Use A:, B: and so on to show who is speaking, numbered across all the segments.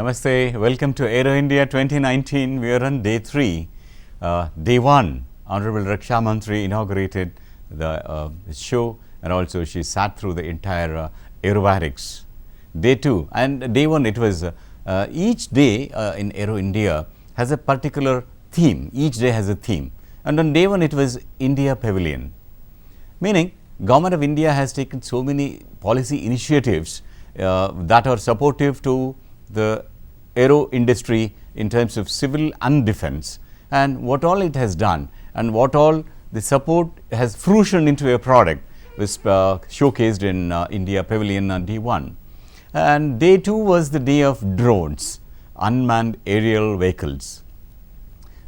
A: Namaste, welcome to Aero India 2019. We are on day 3. Day 1, Honorable Raksha Mantri inaugurated the show, and also she sat through the entire aerobatics. Day 2 and day 1, it was each day in Aero India has a particular theme. Each day has a theme, and on day 1 it was India Pavilion, meaning Government of India has taken so many policy initiatives that are supportive to the aero industry in terms of civil and defense, and what all it has done and what all the support has fruition into a product was showcased in India Pavilion on day 1. And day 2 was the day of drones, unmanned aerial vehicles.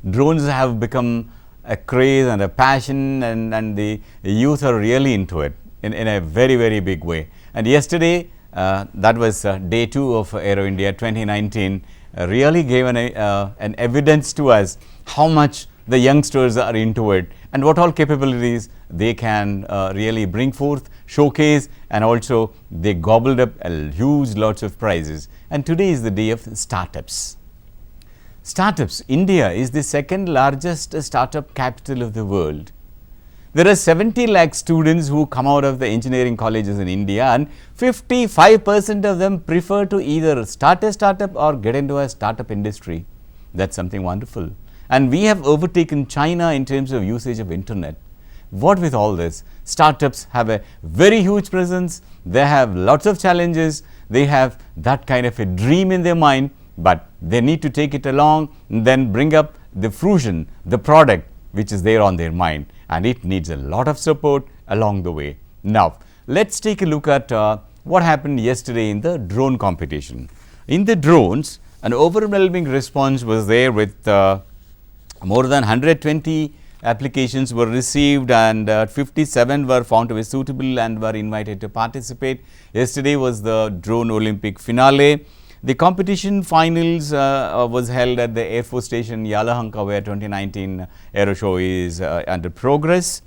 A: Drones have become a craze and a passion, and the youth are really into it in a very, very big way. And yesterday, that was day 2 of Aero India 2019, really gave an evidence to us how much the youngsters are into it and what all capabilities they can really bring forth, showcase, and also they gobbled up a huge lots of prizes. And today is the day of startups. Startups. India is the second largest startup capital of the world. There are 70 lakh students who come out of the engineering colleges in India, and 55% of them prefer to either start a startup or get into a startup industry. That's something wonderful. And we have overtaken China in terms of usage of internet. What with all this? Startups have a very huge presence. They have lots of challenges. They have that kind of a dream in their mind, but they need to take it along and then bring up the fruition, the product which is there on their mind, and it needs a lot of support along the way. Now, let's take a look at what happened yesterday in the drone competition. In the drones, an overwhelming response was there with more than 120 applications were received, and 57 were found to be suitable and were invited to participate. Yesterday was the drone Olympic finale. The competition finals was held at the Air Force Station Yalahanka, where 2019 Aero Show is under progress.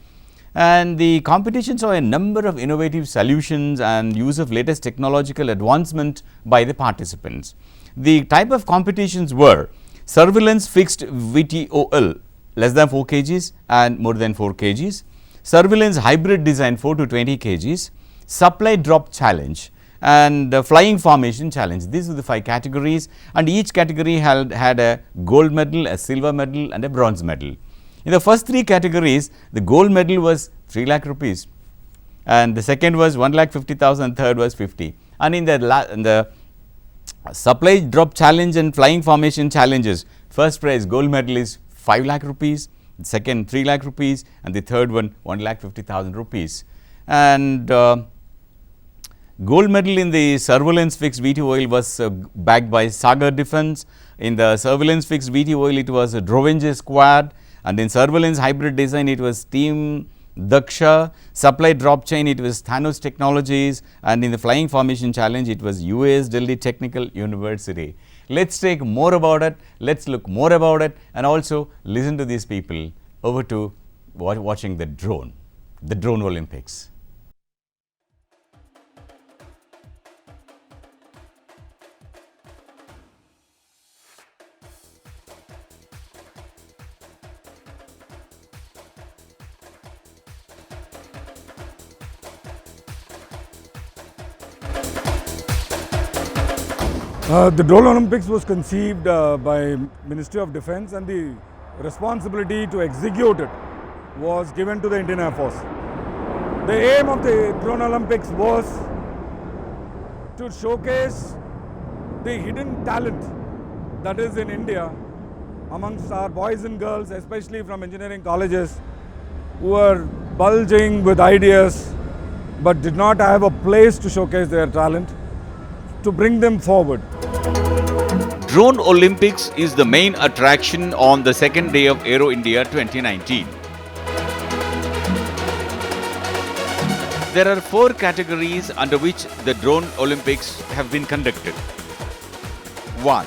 A: And the competition saw a number of innovative solutions and use of latest technological advancement by the participants. The type of competitions were surveillance fixed VTOL less than 4 kgs and more than 4 kgs, surveillance hybrid design 4 to 20 kgs, supply drop challenge, and flying formation challenge. These are the 5 categories, and each category had a gold medal, a silver medal, and a bronze medal. In the first 3 categories, the gold medal was 3 lakh rupees, and the second was 1,50,000, third was 50. And in the supply drop challenge and flying formation challenges, first prize gold medal is 5 lakh rupees, the second 3 lakh rupees, and the third one 1,50,000 rupees. And gold medal in the surveillance fixed VTOL was backed by Sagar Defense. In the surveillance fixed VTOL, it was a Drovenje Squad, and in surveillance hybrid design, it was Team Daksha. Supply drop chain, it was Thanos Technologies, and in the flying formation challenge, it was US Delhi Technical University. Let's take more about it, let's look more about it, and also listen to these people. Over to watching the drone Olympics.
B: The Drone Olympics was conceived by Ministry of Defence, and the responsibility to execute it was given to the Indian Air Force. The aim of the Drone Olympics was to showcase the hidden talent that is in India amongst our boys and girls, especially from engineering colleges, who are bulging with ideas but did not have a place to showcase their talent, to bring them forward.
A: Drone Olympics is the main attraction on the second day of Aero India 2019. There are 4 categories under which the Drone Olympics have been conducted. 1.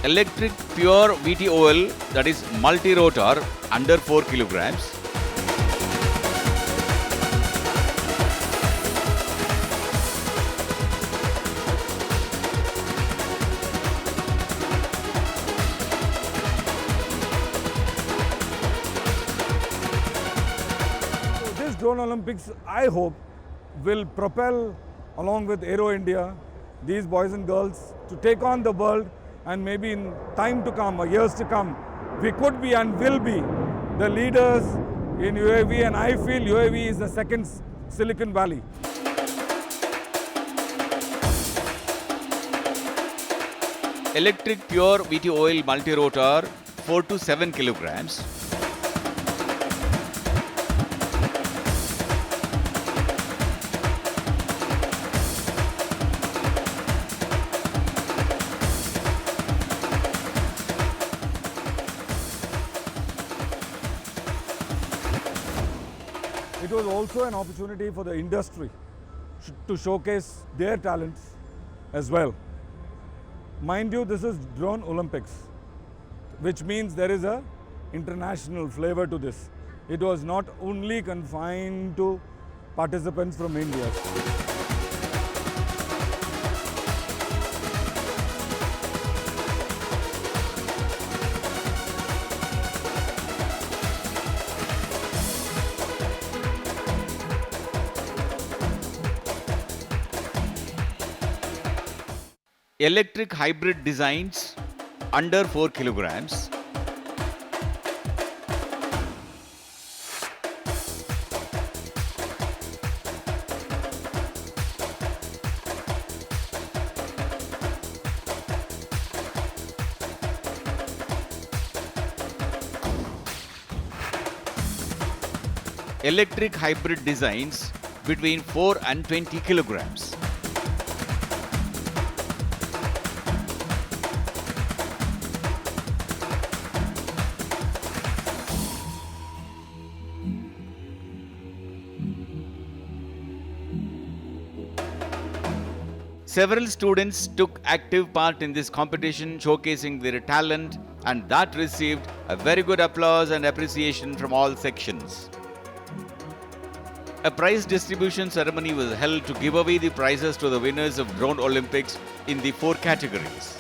A: Electric pure VTOL, that is multi-rotor under 4 kilograms.
B: Drone Olympics, I hope, will propel, along with Aero India, these boys and girls to take on the world, and maybe in time to come or years to come, we could be and will be the leaders in UAV, and I feel UAV is the second Silicon Valley.
C: Electric pure VT oil multi-rotor 4 to 7 kilograms.
B: It was also an opportunity for the industry to showcase their talents as well. Mind you, this is Drone Olympics, which means there is a international flavor to this. It was not only confined to participants from India.
C: Electric hybrid designs under 4 kilograms. Electric hybrid designs between 4 and 20 kilograms. Several students took active part in this competition, showcasing their talent, and that received a very good applause and appreciation from all sections. A prize distribution ceremony was held to give away the prizes to the winners of Drone Olympics in the 4 categories.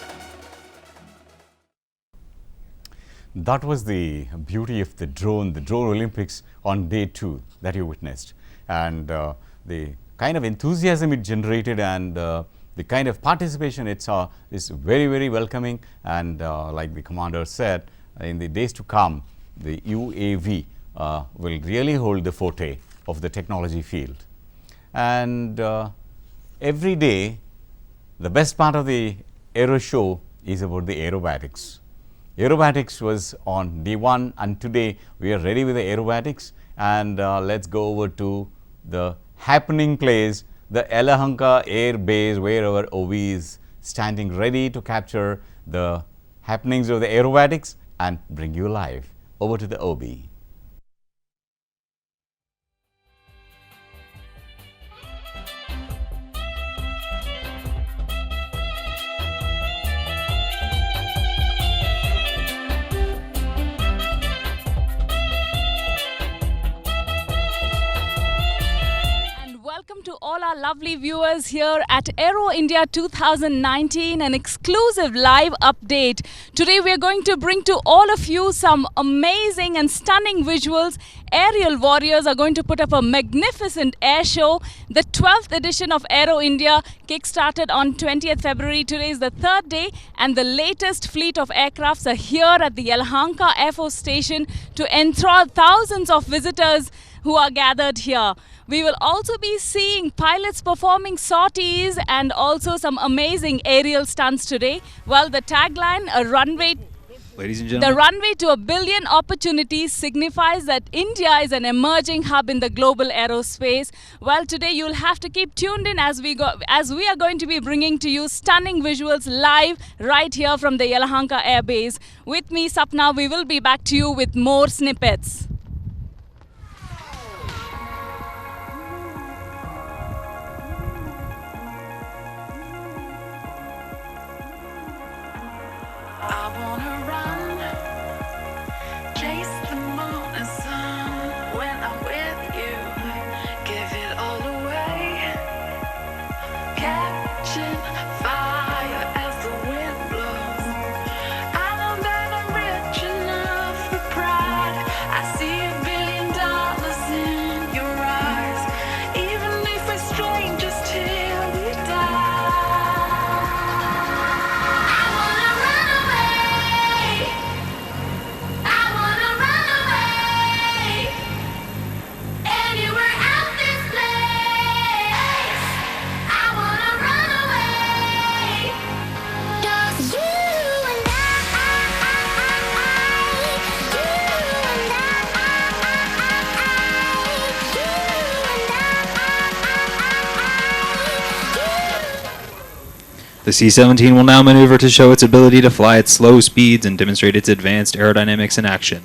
A: That was the beauty of the drone Olympics on day 2 that you witnessed, and the kind of enthusiasm it generated, and the kind of participation it saw is very, very welcoming. And like the commander said, in the days to come, the UAV will really hold the forte of the technology field. And every day, the best part of the Aero show is about the aerobatics. Aerobatics was on day 1, and today we are ready with the aerobatics. And let's go over to the happening place, the Yelahanka Air Base, where our OV is standing ready to capture the happenings of the aerobatics and bring you live. Over to the OB.
D: Welcome to all our lovely viewers here at Aero India 2019, an exclusive live update. Today we are going to bring to all of you some amazing and stunning visuals. Aerial warriors are going to put up a magnificent air show. The 12th edition of Aero India kick-started on 20th February. Today is the 3rd day, and the latest fleet of aircrafts are here at the Yelahanka Air Force Station to enthrall thousands of visitors who are gathered here. We will also be seeing pilots performing sorties and also some amazing aerial stunts today. Well, the tagline, a runway,
C: Ladies and gentlemen,
D: the runway to 1 billion opportunities, signifies that India is an emerging hub in the global aerospace. Well, today you'll have to keep tuned in as we are going to be bringing to you stunning visuals live right here from the Yelahanka Air Base. With me, Sapna, we will be back to you with more snippets.
E: I see The C-17 will now maneuver to show its ability to fly at slow speeds and demonstrate its advanced aerodynamics in action.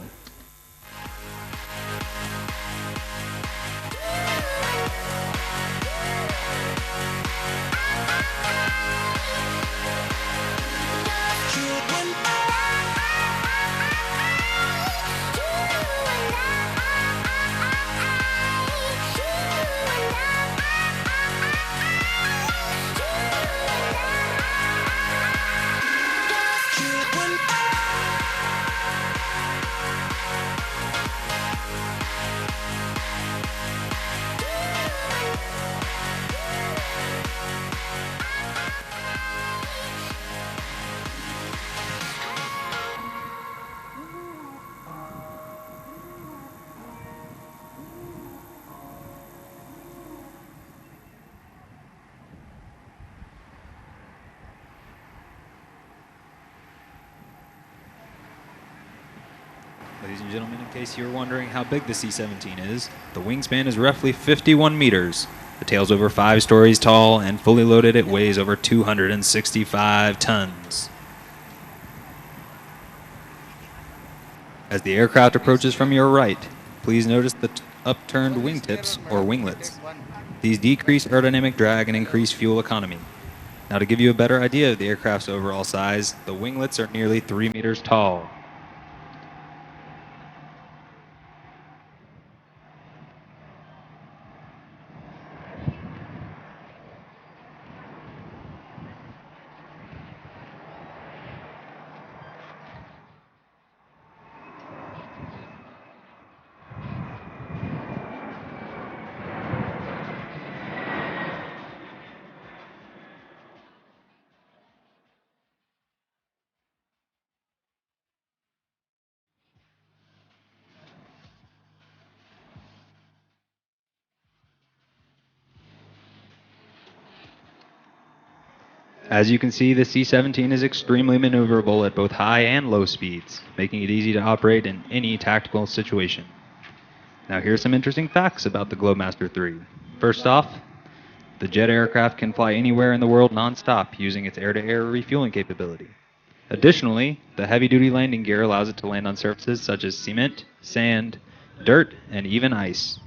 E: Ladies and gentlemen, in case you're wondering how big the C-17 is, the wingspan is roughly 51 meters. The tail's over 5 stories tall, and fully loaded it weighs over 265 tons. As the aircraft approaches from your right, please notice the upturned wingtips or winglets. These decrease aerodynamic drag and increase fuel economy. Now, to give you a better idea of the aircraft's overall size, the winglets are nearly 3 meters tall. As you can see, the C-17 is extremely maneuverable at both high and low speeds, making it easy to operate in any tactical situation. Now, here's some interesting facts about the Globemaster III. First off, the jet aircraft can fly anywhere in the world non-stop using its air-to-air refueling capability. Additionally, the heavy-duty landing gear allows it to land on surfaces such as cement, sand, dirt, and even ice.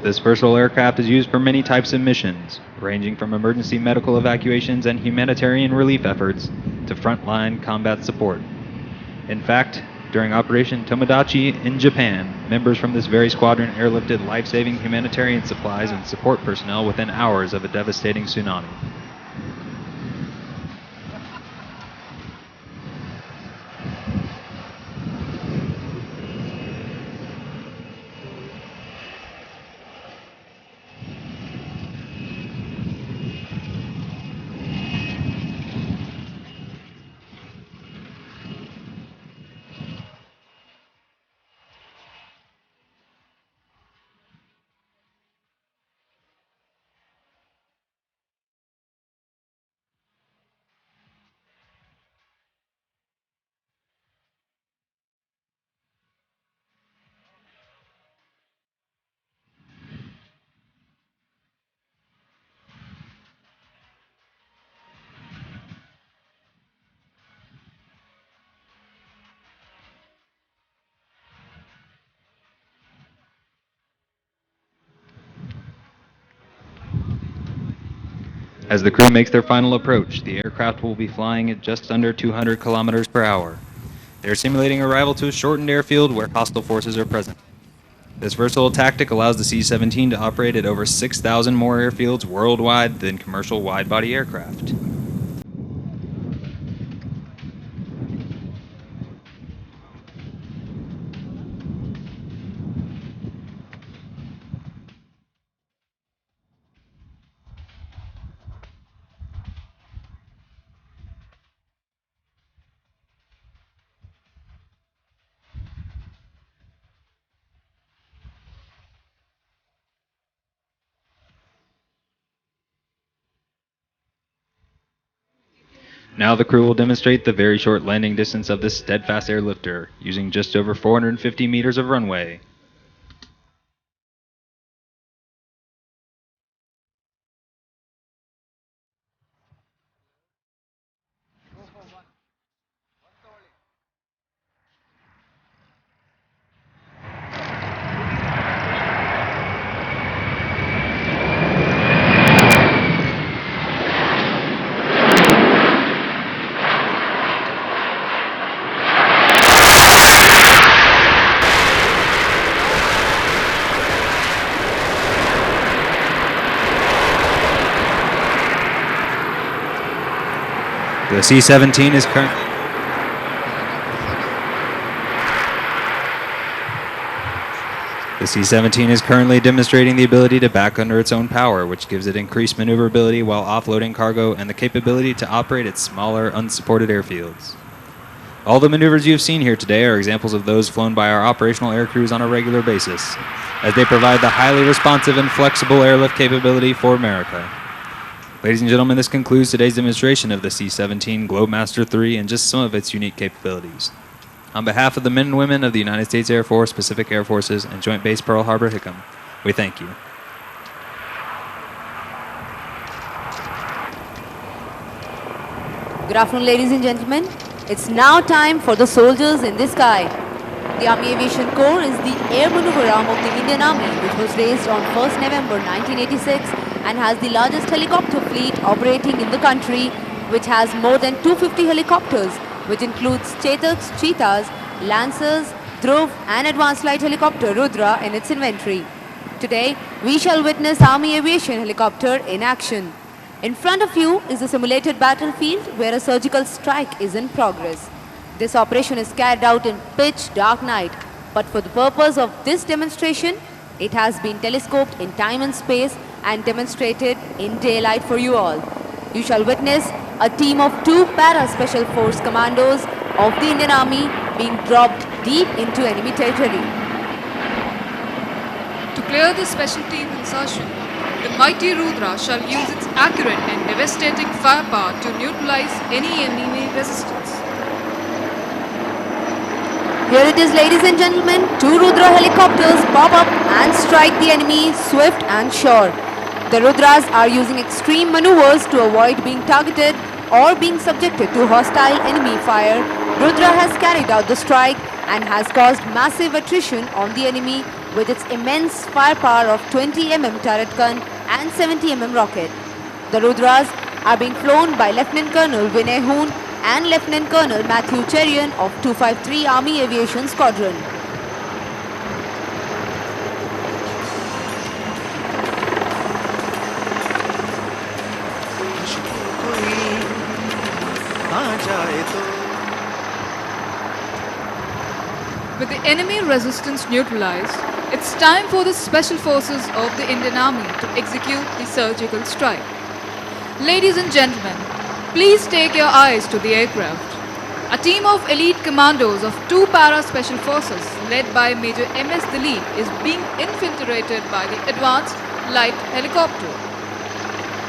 E: This versatile aircraft is used for many types of missions, ranging from emergency medical evacuations and humanitarian relief efforts to frontline combat support. In fact, during Operation Tomodachi in Japan, members from this very squadron airlifted life-saving humanitarian supplies and support personnel within hours of a devastating tsunami. As the crew makes their final approach, the aircraft will be flying at just under 200 kilometers per hour. They are simulating arrival to a shortened airfield where hostile forces are present. This versatile tactic allows the C-17 to operate at over 6,000 more airfields worldwide than commercial wide-body aircraft. Now the crew will demonstrate the very short landing distance of this steadfast airlifter, using just over 450 meters of runway. The C-17 is currently demonstrating the ability to back under its own power, which gives it increased maneuverability while offloading cargo and the capability to operate at smaller, unsupported airfields. All the maneuvers you have seen here today are examples of those flown by our operational air crews on a regular basis, as they provide the highly responsive and flexible airlift capability for America. Ladies and gentlemen, this concludes today's demonstration of the C-17 Globemaster III and just some of its unique capabilities. On behalf of the men and women of the United States Air Force, Pacific Air Forces, and Joint Base Pearl Harbor Hickam, we thank you.
F: Good afternoon, ladies and gentlemen. It's now time for the soldiers in the sky. The Army Aviation Corps is the air maneuver arm of the Indian Army, which was raised on 1st November 1986 and has the largest helicopter fleet operating in the country, which has more than 250 helicopters, which includes Chetaks, Cheetahs, Lancers, Dhruv and Advanced Light Helicopter Rudra in its inventory. Today, we shall witness Army Aviation helicopter in action. In front of you is a simulated battlefield where a surgical strike is in progress. This operation is carried out in pitch dark night, but for the purpose of this demonstration, it has been telescoped in time and space and demonstrated in daylight for you all. You shall witness a team of 2 para-special force commandos of the Indian Army being dropped deep into enemy territory.
G: To clear the special team insertion, the mighty Rudra shall use its accurate and devastating firepower to neutralize any enemy resistance.
F: Here it is, ladies and gentlemen, 2 Rudra helicopters pop up and strike the enemy swift and sure. The Rudras are using extreme maneuvers to avoid being targeted or being subjected to hostile enemy fire. Rudra has carried out the strike and has caused massive attrition on the enemy with its immense firepower of 20 mm turret gun and 70 mm rocket. The Rudras are being flown by Lieutenant Colonel Vinay Hoon and Lieutenant Colonel Matthew Cherian of 253 Army Aviation Squadron.
G: With the enemy resistance neutralized, it's time for the special forces of the Indian Army to execute the surgical strike. Ladies and gentlemen, please take your eyes to the aircraft. A team of elite commandos of 2 para-special forces led by Major M.S. Dilip is being infiltrated by the Advanced Light Helicopter.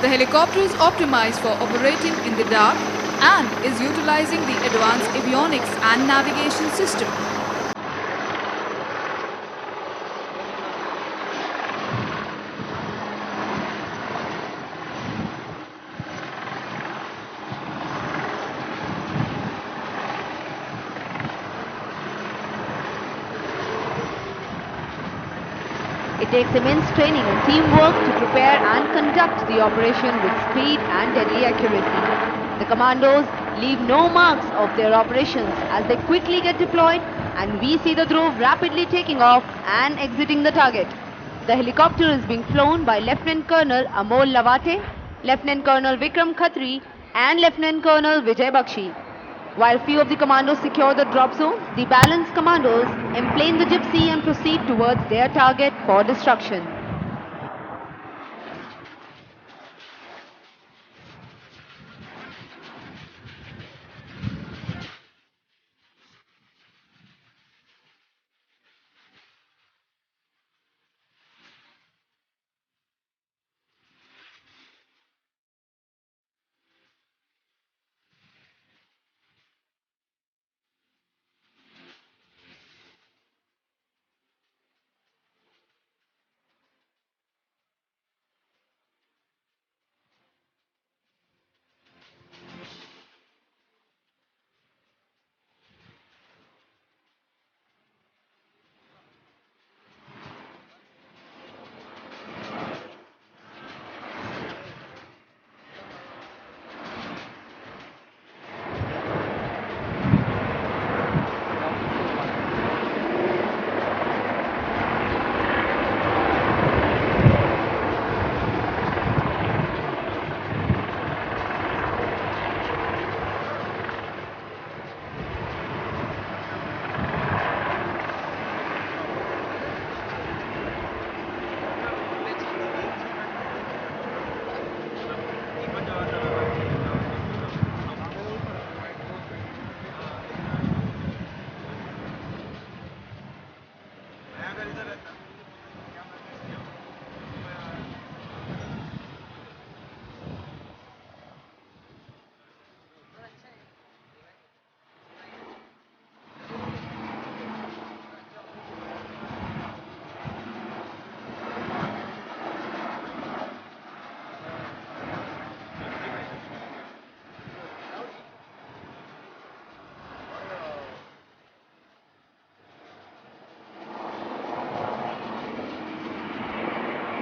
G: The helicopter is optimized for operating in the dark and is utilizing the advanced avionics and navigation system.
F: It takes immense training and teamwork to prepare and conduct the operation with speed and deadly accuracy. The commandos leave no marks of their operations as they quickly get deployed, and we see the Dhruv rapidly taking off and exiting the target. The helicopter is being flown by Lieutenant Colonel Amol Lavate, Lieutenant Colonel Vikram Khatri and Lieutenant Colonel Vijay Bakshi. While few of the commandos secure the drop zone, the balance commandos emplane the Gypsy and proceed towards their target for destruction.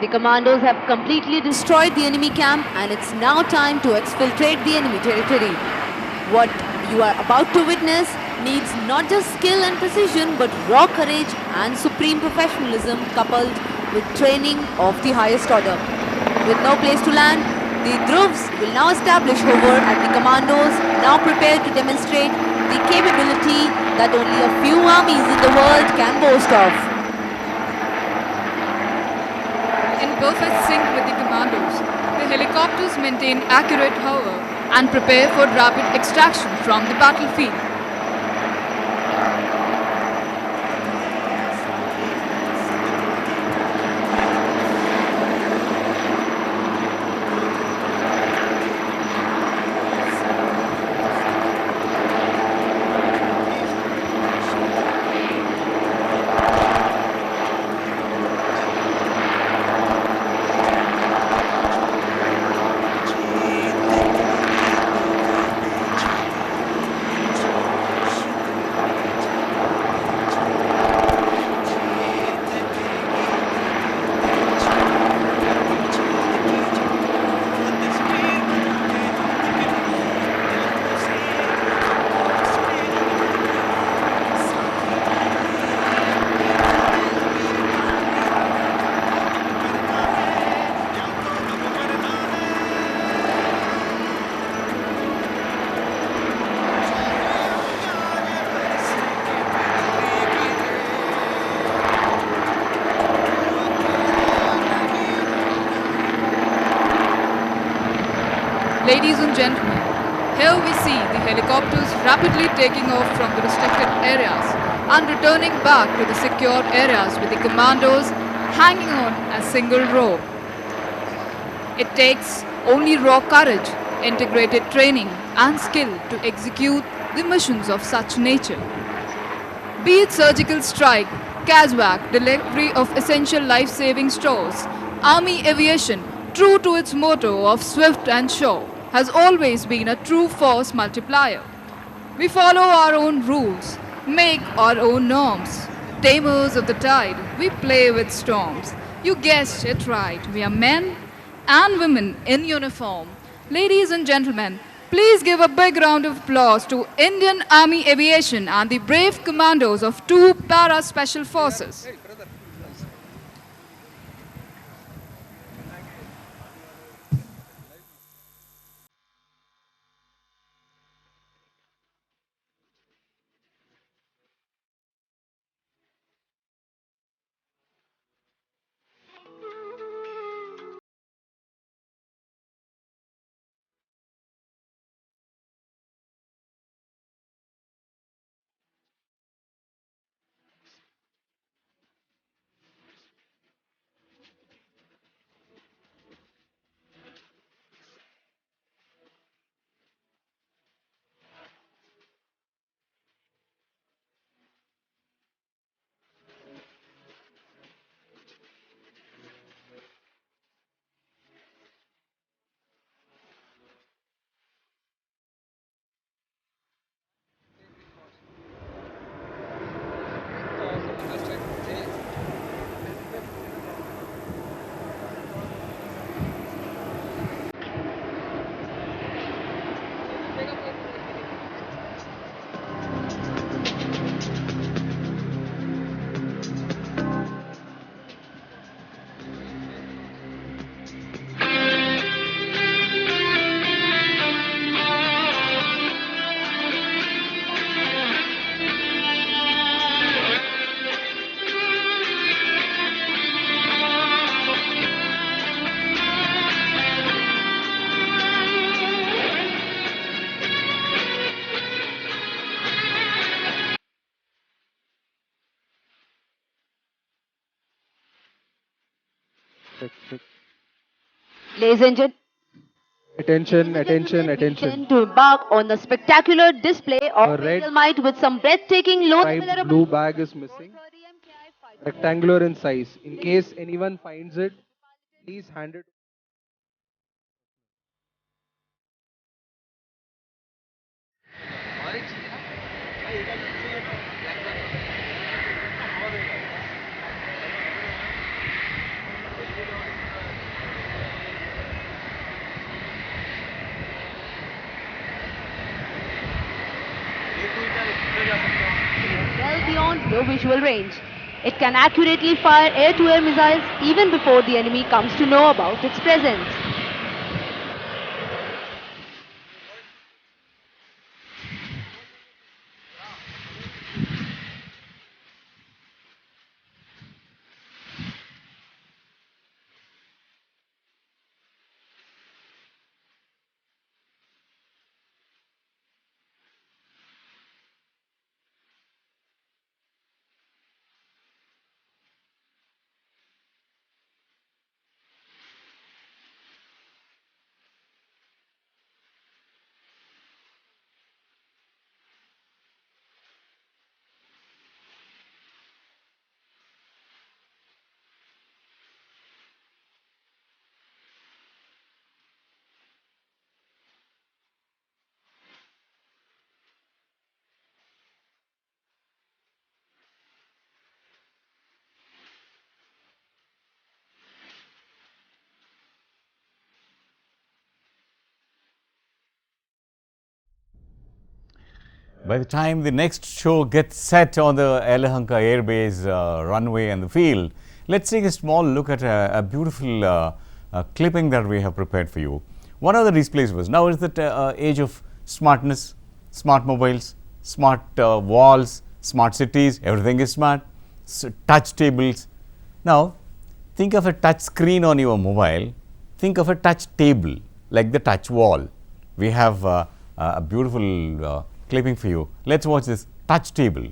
F: The commandos have completely destroyed the enemy camp and it's now time to exfiltrate the enemy territory. What you are about to witness needs not just skill and precision but raw courage and supreme professionalism coupled with training of the highest order. With no place to land, the Dhruvs will now establish hover at the commandos, now prepared to demonstrate the capability that only a few armies in the world can boast of.
G: In perfect sync with the commandos, the helicopters maintain accurate hover and prepare for rapid extraction from the battlefield. Ladies and gentlemen, here we see the helicopters rapidly taking off from the restricted areas and returning back to the secured areas with the commandos hanging on a single row. It takes only raw courage, integrated training and skill to execute the missions of such nature. Be it surgical strike, CASWAC, delivery of essential life-saving stores, Army aviation, true to its motto of swift and sure, has always been a true force multiplier. We follow our own rules, make our own norms. Tamers of the tide, we play with storms. You guessed it right, we are men and women in uniform. Ladies and gentlemen, please give a big round of applause to Indian Army Aviation and the brave commandos of 2 Para Special Forces.
F: Ladies and gentlemen,
H: Attention.
F: to embark on a spectacular display
H: A
F: of
H: red
F: aerial might with some breathtaking low
H: striped blue bag is missing. Rectangular in size. In case anyone finds it, please hand it.
F: beyond the visual range. It can accurately fire air-to-air missiles even before the enemy comes to know about its presence.
A: By the time the next show gets set on the Yelahanka Air Base runway and the field, let's take a small look at a beautiful clipping that we have prepared for you. One of the displays was, now is the age of smartness, smart mobiles, smart walls, smart cities, everything is smart, touch tables. Now, think of a touch screen on your mobile, think of a touch table like the touch wall. We have a beautiful clipping for you. Let's watch this touch table.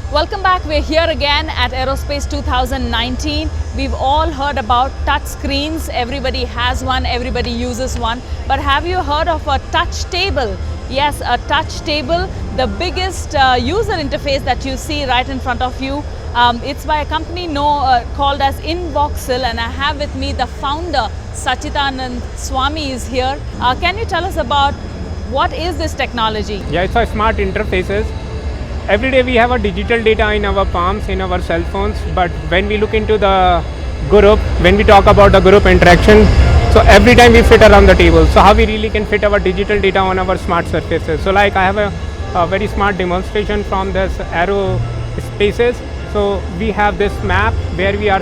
D: Welcome back. We're here again at Aerospace 2019. We've all heard about touch screens. Everybody has one, everybody uses one. But have you heard of a touch table? Yes, a touch table, the biggest user interface that you see right in front of you. It's by a company called as Invoxil, and I have with me the founder, Sachidanand Swami is here. Can you tell us about what is this technology?
I: Yeah, it's for smart interfaces. Every day we have a digital data in our palms, in our cell phones, but when we look into the group, when we talk about the group interaction, so every time we fit around the table. So how we really can fit our digital data on our smart surfaces. So like I have a very smart demonstration from this Aero spaces. So we have this map where we are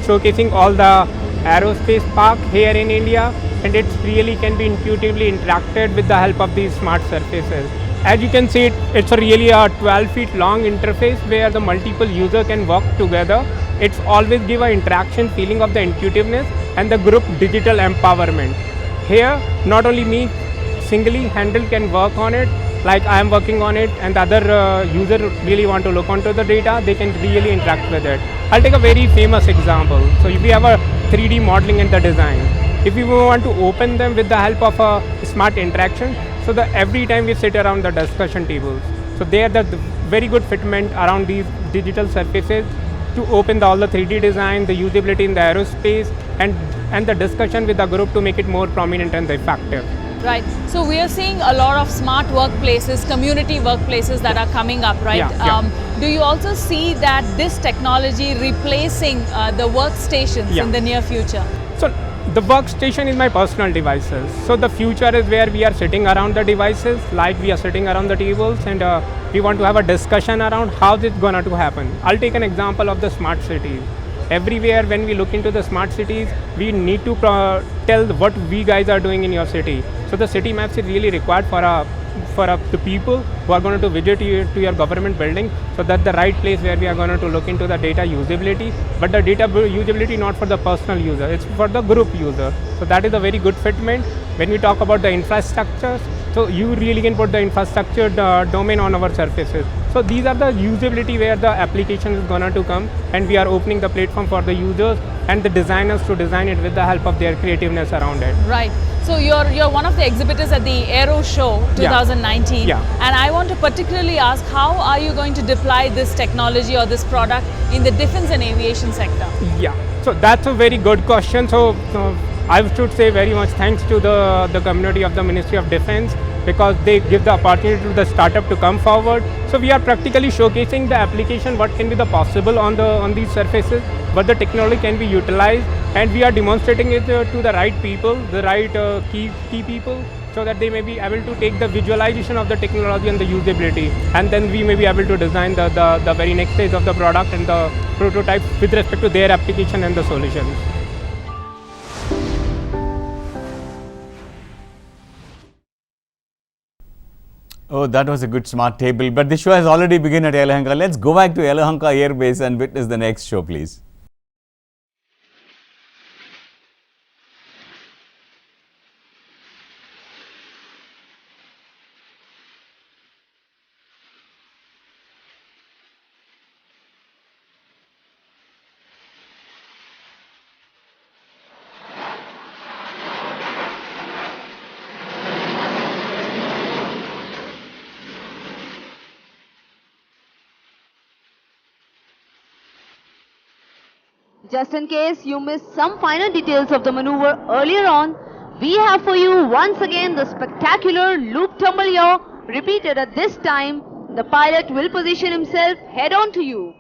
I: showcasing all the aerospace park here in India, and it really can be intuitively interacted with the help of these smart surfaces. As you can see, it's really a 12 feet long interface where the multiple user can work together. It's always give an interaction feeling of the intuitiveness and the group digital empowerment. Here, not only me singly handle can work on it, like I am working on it, and the other user really want to look onto the data, they can really interact with it. I'll take a very famous example. So if we have a 3D modeling in the design, if we want to open them with the help of a smart interaction, so that every time we sit around the discussion tables, so they are the very good fitment around these digital surfaces to open all the 3D design, the usability in the aerospace, and the discussion with the group to make it more prominent and effective.
D: Right. So we are seeing a lot of smart workplaces, community workplaces that are coming up, right?
I: Yeah.
D: Do you also see that this technology replacing the workstations in the near future?
I: So the workstation is my personal devices. So the future is where we are sitting around the devices, like we are sitting around the tables, and we want to have a discussion around how it's gonna to happen. I'll take an example of the smart cities. Everywhere when we look into the smart cities, we need to tell what we guys are doing in your city. So the city maps is really required for the people who are going to visit you to your government building. So that's the right place where we are going to look into the data usability. But the data usability not for the personal user, it's for the group user. So that is a very good fitment. When we talk about the infrastructure, so you really can put the infrastructure domain on our surfaces. So these are the usability where the application is going to come, and we are opening the platform for the users and the designers to design it with the help of their creativeness around it.
D: Right. So you're one of the exhibitors at the Aero Show 2019.
I: Yeah.
D: And I want to particularly ask, how are you going to deploy this technology or this product in the defense and aviation sector?
I: Yeah. So that's a very good question. So I should say very much thanks to the community of the Ministry of Defense, because they give the opportunity to the startup to come forward. So we are practically showcasing the application, what can be the possible on these surfaces. but the technology can be utilized, and we are demonstrating it to the right people, the right key people, so that they may be able to take the visualization of the technology and the usability, and then we may be able to design the very next stage of the product and the prototype with respect to their application and the solution.
A: Oh, that was a good smart table. But the show has already begun at Yelahanka. Let's go back to Yelahanka Air Base and witness the next show, please.
F: Just in case you missed some final details of the maneuver earlier on, we have for you once again the spectacular loop tumble yaw repeated at this time. The pilot will position himself head on to you.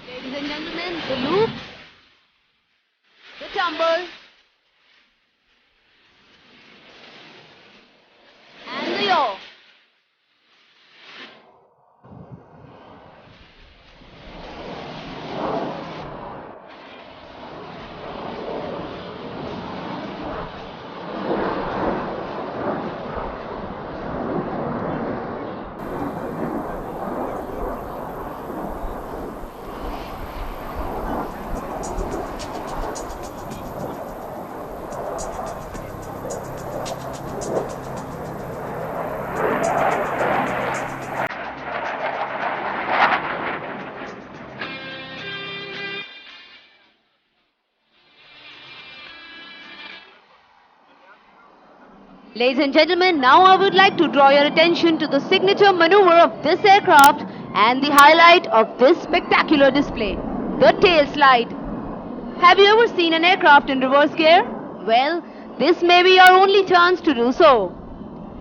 F: Ladies and gentlemen, the loop, the tumble, and the yaw. Ladies and gentlemen, now I would like to draw your attention to the signature maneuver of this aircraft and the highlight of this spectacular display, the tail slide. Have you ever seen an aircraft in reverse gear? Well, this may be your only chance to do so.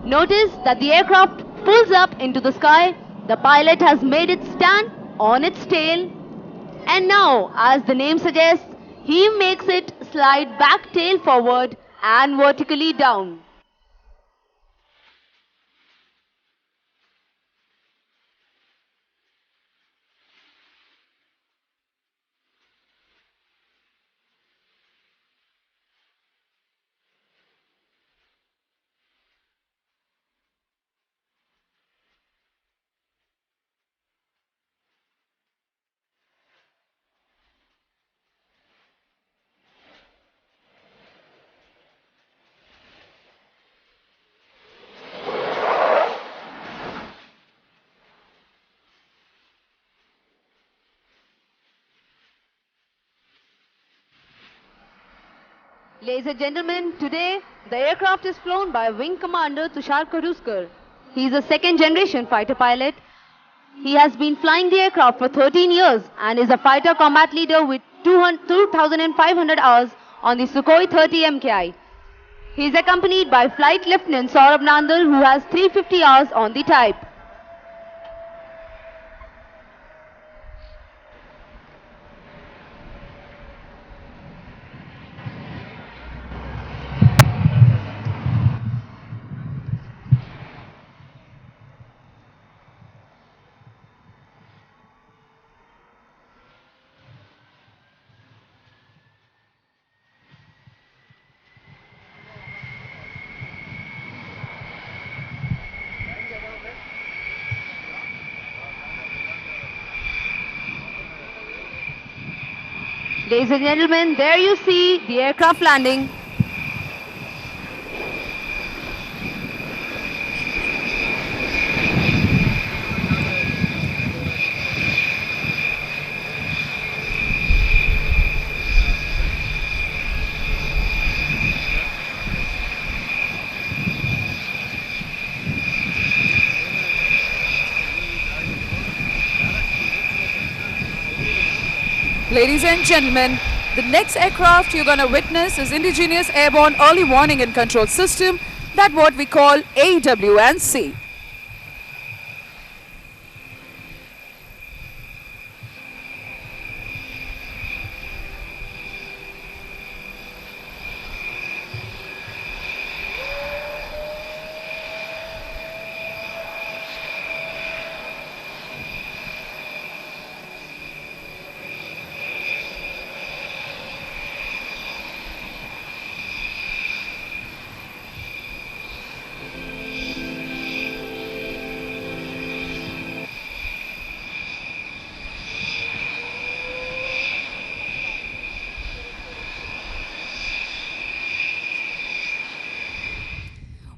F: Notice that the aircraft pulls up into the sky, the pilot has made it stand on its tail, and now, as the name suggests, he makes it slide back tail forward and vertically down. Ladies and gentlemen, today the aircraft is flown by Wing Commander Tushar Karuskar. He is a second generation fighter pilot. He has been flying the aircraft for 13 years and is a fighter combat leader with 2,500 hours on the Sukhoi 30 MKI. He is accompanied by Flight Lieutenant Saurabh Nandal, who has 350 hours on the type. Ladies and gentlemen, there you see the aircraft landing.
G: Ladies and gentlemen, the next aircraft you're going to witness is indigenous airborne early warning and control system, that what we call AWNC.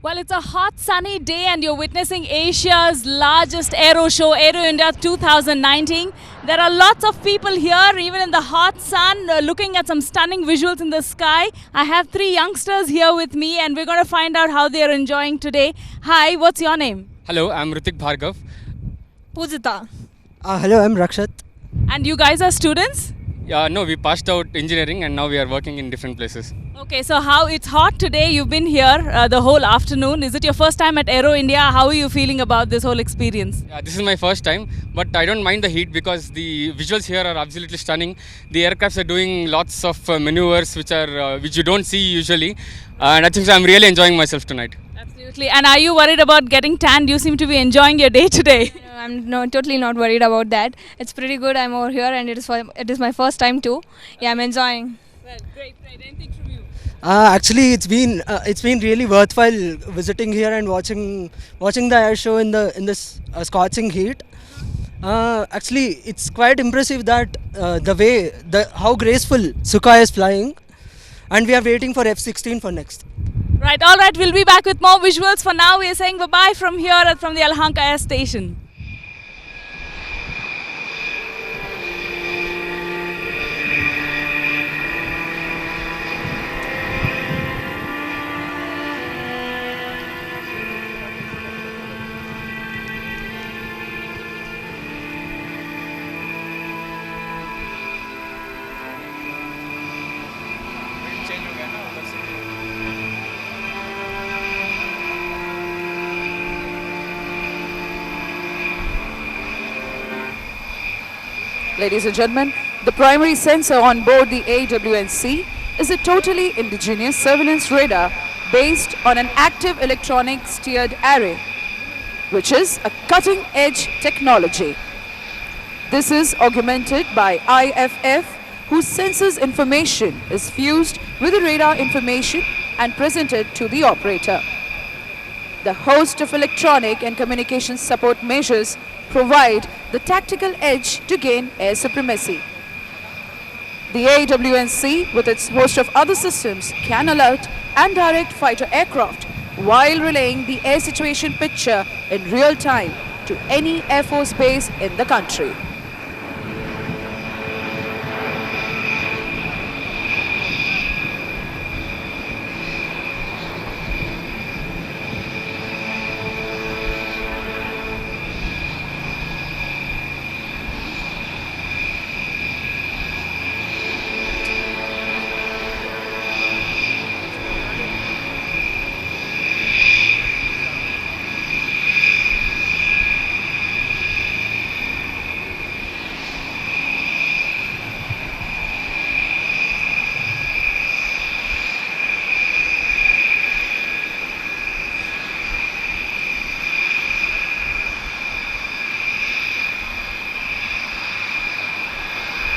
D: Well, it's a hot sunny day and you're witnessing Asia's largest aero show, Aero India 2019. There are lots of people here, even in the hot sun, looking at some stunning visuals in the sky. I have three youngsters here with me and we're going to find out how they are enjoying today. Hi, what's your name?
J: Hello, I'm Ritik Bhargav.
D: Pujita.
K: Hello, I'm Rakshat.
D: And you guys are students?
J: No, we passed out engineering and now we are working in different places.
D: Okay, so how it's hot today. You've been here the whole afternoon. Is it your first time at Aero India? How are you feeling about this whole experience?
J: Yeah, this is my first time, but I don't mind the heat because the visuals here are absolutely stunning. The aircrafts are doing lots of maneuvers which you don't see usually, and I think I'm really enjoying myself tonight.
D: Absolutely. And are you worried about getting tanned? You seem to be enjoying your day today.
L: I'm totally not worried about that. It's pretty good. I'm over here and it is my first time too. Yeah, I'm enjoying.
D: Well, great. Anything from you?
K: Actually, it's been really worthwhile visiting here and watching the air show in this scorching heat. Actually, it's quite impressive that how graceful Sukhoi is flying, and we are waiting for F-16 for next.
D: Right. All right. We'll be back with more visuals. For now, we are saying bye-bye from here from the Alhanka Air Station.
G: Ladies and gentlemen, the primary sensor on board the AWNC is a totally indigenous surveillance radar based on an active electronic steered array, which is a cutting-edge technology. This is augmented by IFF, whose sensors information is fused with the radar information and presented to the operator. The host of electronic and communication support measures provide the tactical edge to gain air supremacy. The AWNC, with its host of other systems, can alert and direct fighter aircraft while relaying the air situation picture in real time to any Air Force base in the country.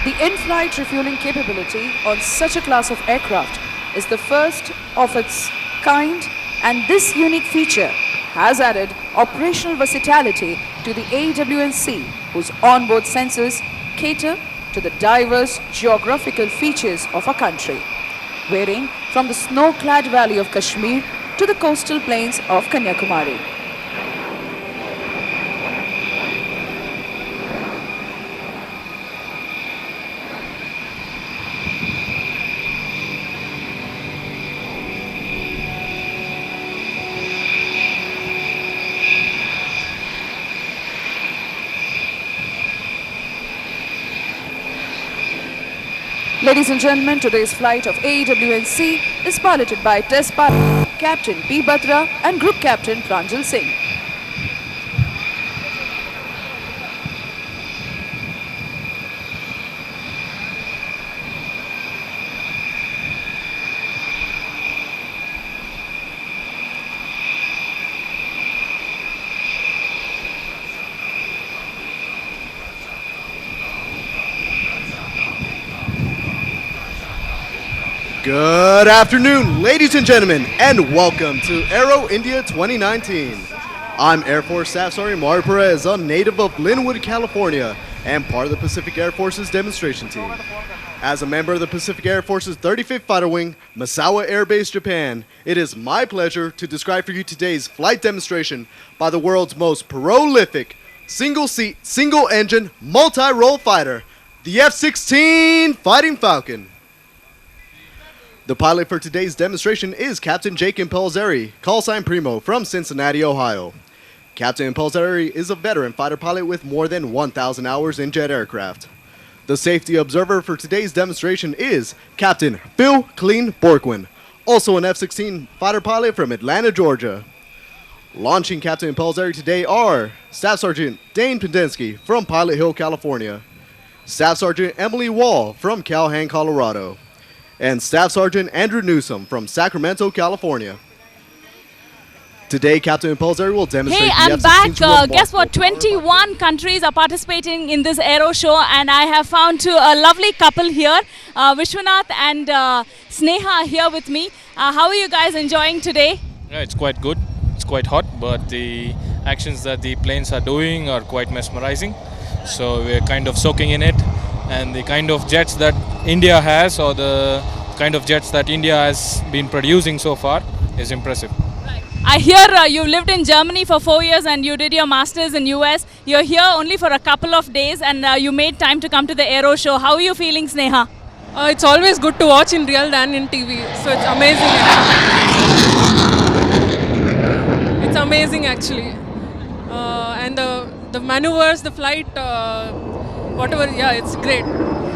G: The in-flight refueling capability on such a class of aircraft is the first of its kind, and this unique feature has added operational versatility to the AWNC, whose onboard sensors cater to the diverse geographical features of our country, varying from the snow-clad valley of Kashmir to the coastal plains of Kanyakumari. Ladies and gentlemen, today's flight of AEWNC is piloted by Test Pilot Captain P. Batra and Group Captain Pranjal Singh.
M: Good afternoon, ladies and gentlemen, and welcome to Aero India 2019. I'm Air Force Staff Sergeant Mario Perez, a native of Linwood, California, and part of the Pacific Air Force's demonstration team. As a member of the Pacific Air Force's 35th Fighter Wing, Misawa Air Base, Japan, it is my pleasure to describe for you today's flight demonstration by the world's most prolific, single-seat, single-engine, multi-role fighter, the F-16 Fighting Falcon. The pilot for today's demonstration is Captain Jake Impelzeri, callsign Primo, from Cincinnati, Ohio. Captain Impelzeri is a veteran fighter pilot with more than 1,000 hours in jet aircraft. The safety observer for today's demonstration is Captain Phil Clean Borkwin, also an F-16 fighter pilot from Atlanta, Georgia. Launching Captain Impelzeri today are Staff Sergeant Dane Pendensky from Pilot Hill, California, Staff Sergeant Emily Wall from Calhoun, Colorado, and Staff Sergeant Andrew Newsom from Sacramento, California. Today, Captain Impelzeri will demonstrate
D: Hey,
M: the
D: I'm back.
M: F-16's
D: Guess what? 21 countries are participating in this Aero show, and I have found a lovely couple here, Vishwanath and Sneha are here with me. How are you guys enjoying today?
N: Yeah, it's quite good. It's quite hot, but the actions that the planes are doing are quite mesmerizing. So we're kind of soaking in it, and the kind of jets that India has, or the kind of jets that India has been producing so far, is impressive.
D: I hear you lived in Germany for 4 years and you did your masters in US. You're here only for a couple of days and you made time to come to the Aero show. How are you feeling, Sneha?
O: It's always good to watch in real than in TV, so it's amazing. It's amazing actually, and the maneuvers, the flight, whatever, yeah, it's great.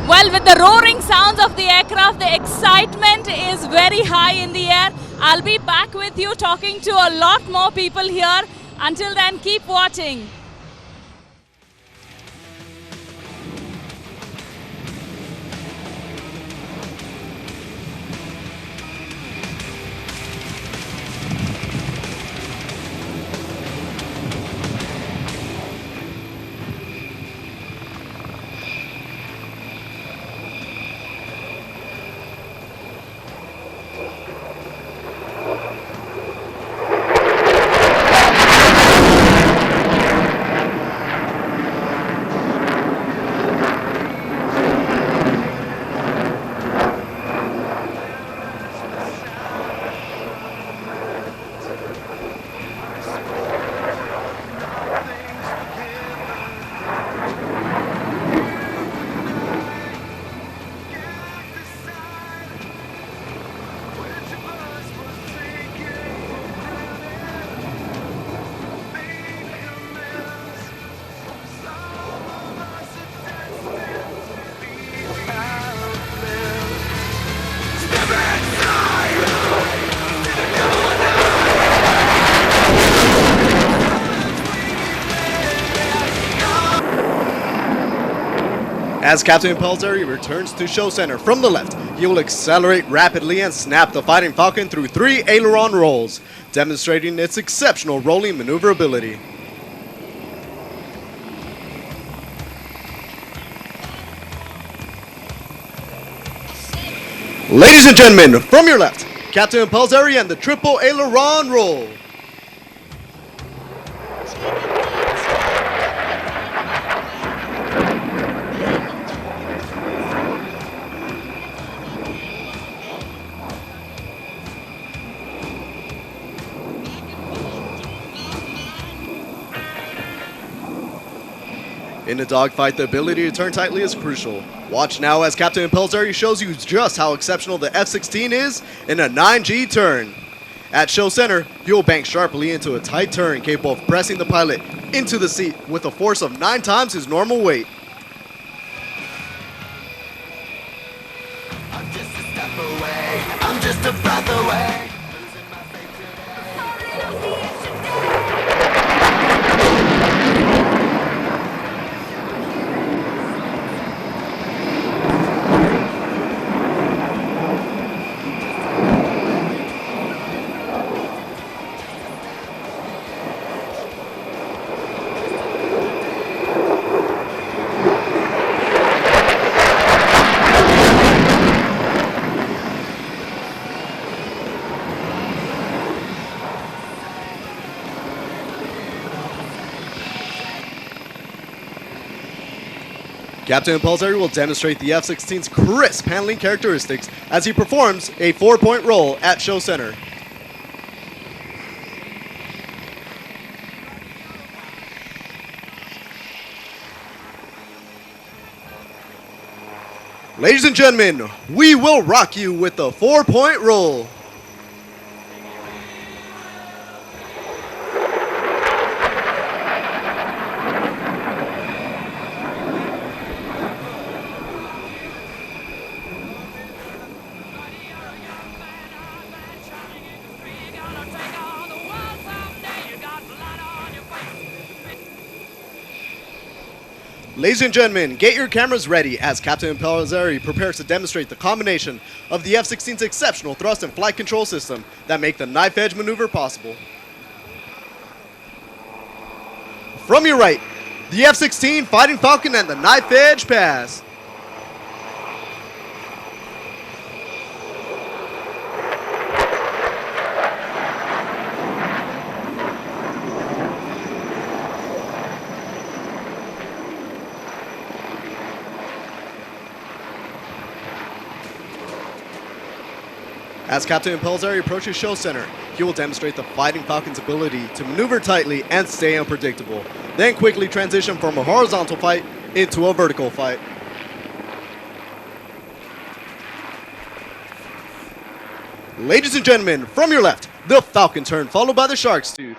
D: Well, with the roaring sounds of the aircraft, the excitement is very high in the air. I'll be back with you talking to a lot more people here. Until then, keep watching.
M: As Captain Impelzeri returns to show center from the left, he will accelerate rapidly and snap the Fighting Falcon through 3 aileron rolls, demonstrating its exceptional rolling maneuverability. Ladies and gentlemen, from your left, Captain Impelzeri and the triple aileron roll. In a dogfight, the ability to turn tightly is crucial. Watch now as Captain Impelzeri shows you just how exceptional the F-16 is in a 9G turn. At show center, he will bank sharply into a tight turn capable of pressing the pilot into the seat with a force of 9 times his normal weight.
P: I'm just a breath away.
M: Captain Impulsary will demonstrate the F-16's crisp handling characteristics as he performs a 4-point roll at show center. Ladies and gentlemen, we will rock you with the 4-point roll. Ladies and gentlemen, get your cameras ready as Captain Impellizzeri prepares to demonstrate the combination of the F-16's exceptional thrust and flight control system that make the knife edge maneuver possible. From your right, the F-16 Fighting Falcon and the knife edge pass. As Captain Impellizzeri approaches show center, he will demonstrate the Fighting Falcon's ability to maneuver tightly and stay unpredictable, then quickly transition from a horizontal fight into a vertical fight. Ladies and gentlemen, from your left, the Falcon turn followed by the Shark's Tooth.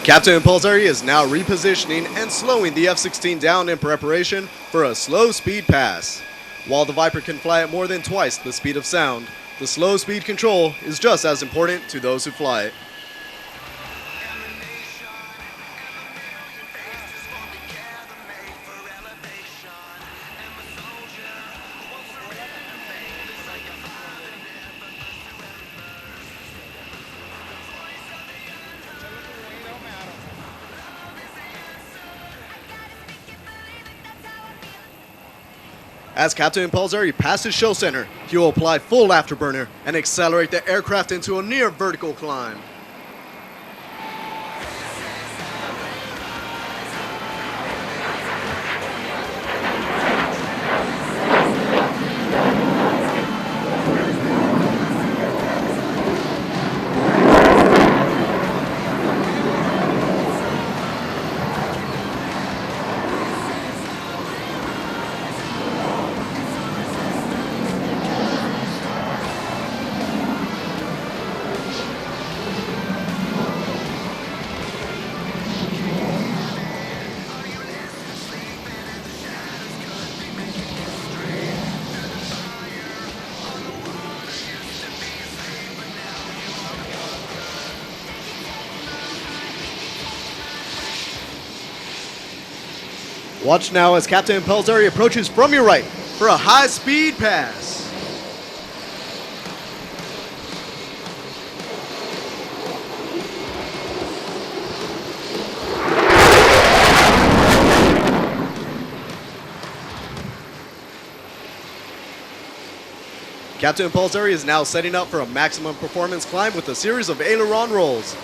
M: Captain Impulsary is now repositioning and slowing the F-16 down in preparation for a slow speed pass. While the Viper can fly at more than twice the speed of sound, the slow speed control is just as important to those who fly it. As Captain Impulsary passes show center, he will apply full afterburner and accelerate the aircraft into a near vertical climb. Watch now as Captain Pelzari approaches from your right for a high-speed pass. Captain Pelzari is now setting up for a maximum performance climb with a series of aileron rolls.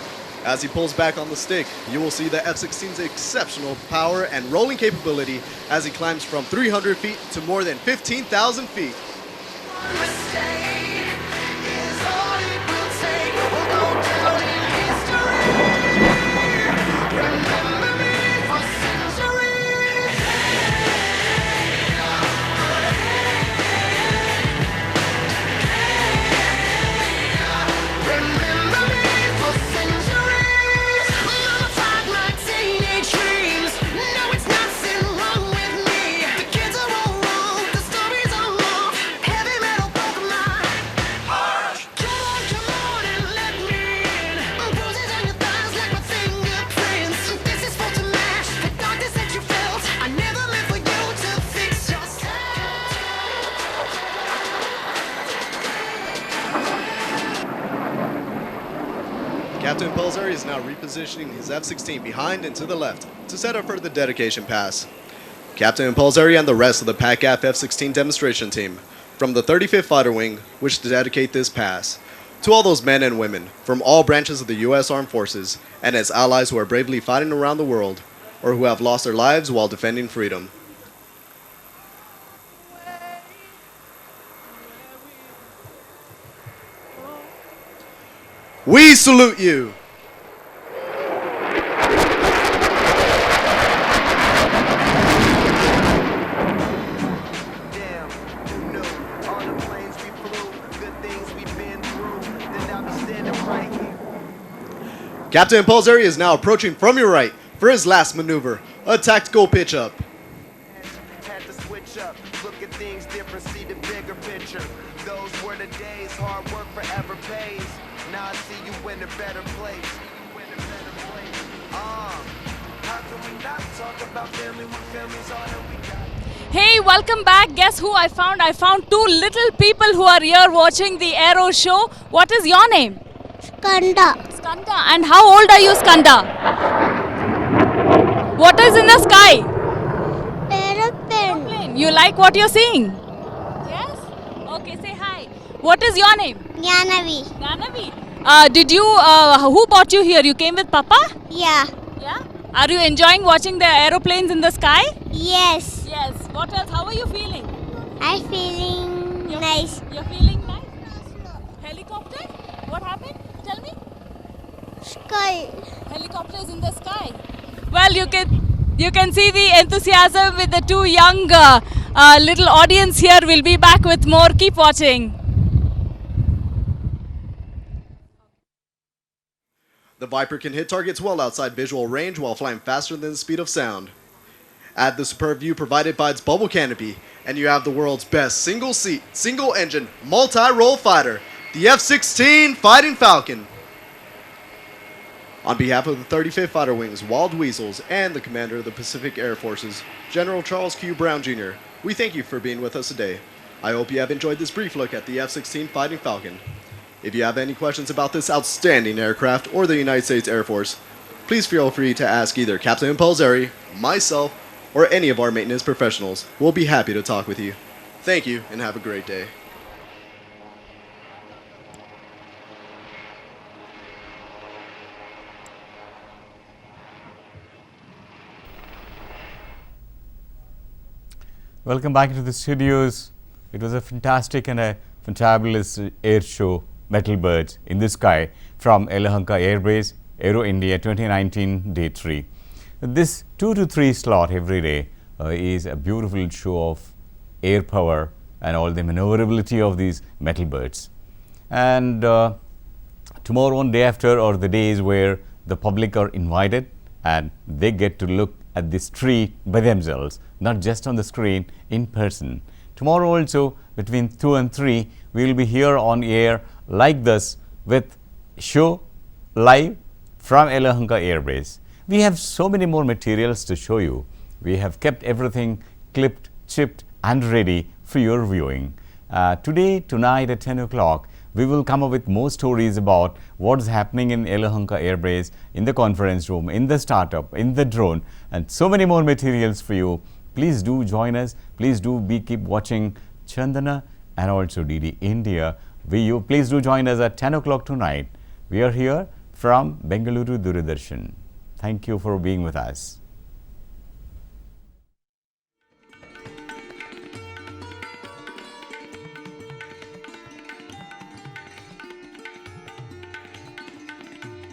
M: As he pulls back on the stick, you will see the F-16's exceptional power and rolling capability as he climbs from 300 feet to more than 15,000 feet. Captain Pelzari is now repositioning his F-16 behind and to the left to set up for the dedication pass. Captain Pelzari and the rest of the PACAF F-16 demonstration team from the 35th Fighter Wing wish to dedicate this pass to all those men and women from all branches of the U.S. Armed Forces and its allies who are bravely fighting around the world or who have lost their lives while defending freedom. We salute you! Captain Pelzari is now approaching from your right for his last maneuver, a tactical pitch up.
P: Had to switch up, look at things different, see the bigger picture. Those were the days, hard work forever pays. Now I see you in a better place. How can we not talk about family when family's all that we got?
D: Hey, welcome back. Guess who I found? I found two little people who are here watching the Aero show. What is your name?
Q: Skanda.
D: Skanda. And how old are you, Skanda? What is in the sky?
Q: Aeroplane.
D: You like what you're seeing? Yes? Okay, say hi. What is your name?
Q: Janavi.
D: Janavi. Who brought you here? You came with Papa?
Q: Yeah.
D: Yeah? Are you enjoying watching the aeroplanes in the sky?
Q: Yes.
D: Yes. What else? How are you feeling?
Q: I'm feeling nice.
D: You're feeling nice? Helicopter? What happened? Tell me.
Q: Skull.
D: Helicopter is in the sky. Well, you can see the enthusiasm with the two young little audience here. We'll be back with more. Keep watching.
M: The Viper can hit targets well outside visual range while flying faster than the speed of sound. Add the superb view provided by its bubble canopy, and you have the world's best single-seat, single-engine, multi-role fighter, the F-16 Fighting Falcon. On behalf of the 35th Fighter Wing's Wild Weasels and the Commander of the Pacific Air Forces, General Charles Q. Brown Jr., we thank you for being with us today. I hope you have enjoyed this brief look at the F-16 Fighting Falcon. If you have any questions about this outstanding aircraft or the United States Air Force, please feel free to ask either Captain Pelzari, myself, or any of our maintenance professionals. We'll be happy to talk with you. Thank you and have a great day.
A: Welcome back to the studios. It was a fantastic and a fantabulous air show, Metal Birds in the Sky from Yelahanka Air Base, Aero India 2019 Day 3. This 2 to 3 slot every day is a beautiful show of air power and all the maneuverability of these Metal Birds. And tomorrow and day after are the days where the public are invited and they get to look at this tree by themselves, not just on the screen, in person. Tomorrow also between 2 and 3 we will be here on air like this with show live from Yelahanka Air Base. We have so many more materials to show you. We have kept everything clipped, chipped and ready for your viewing. Tonight at 10 o'clock, we will come up with more stories about what's happening in Yelahanka Air Base, in the conference room, in the startup, in the drone, and so many more materials for you. Please do join us. Please do keep watching Chandana and also DD India. Please do join us at 10 o'clock tonight. We are here from Bengaluru Doordarshan. Thank you for being with us.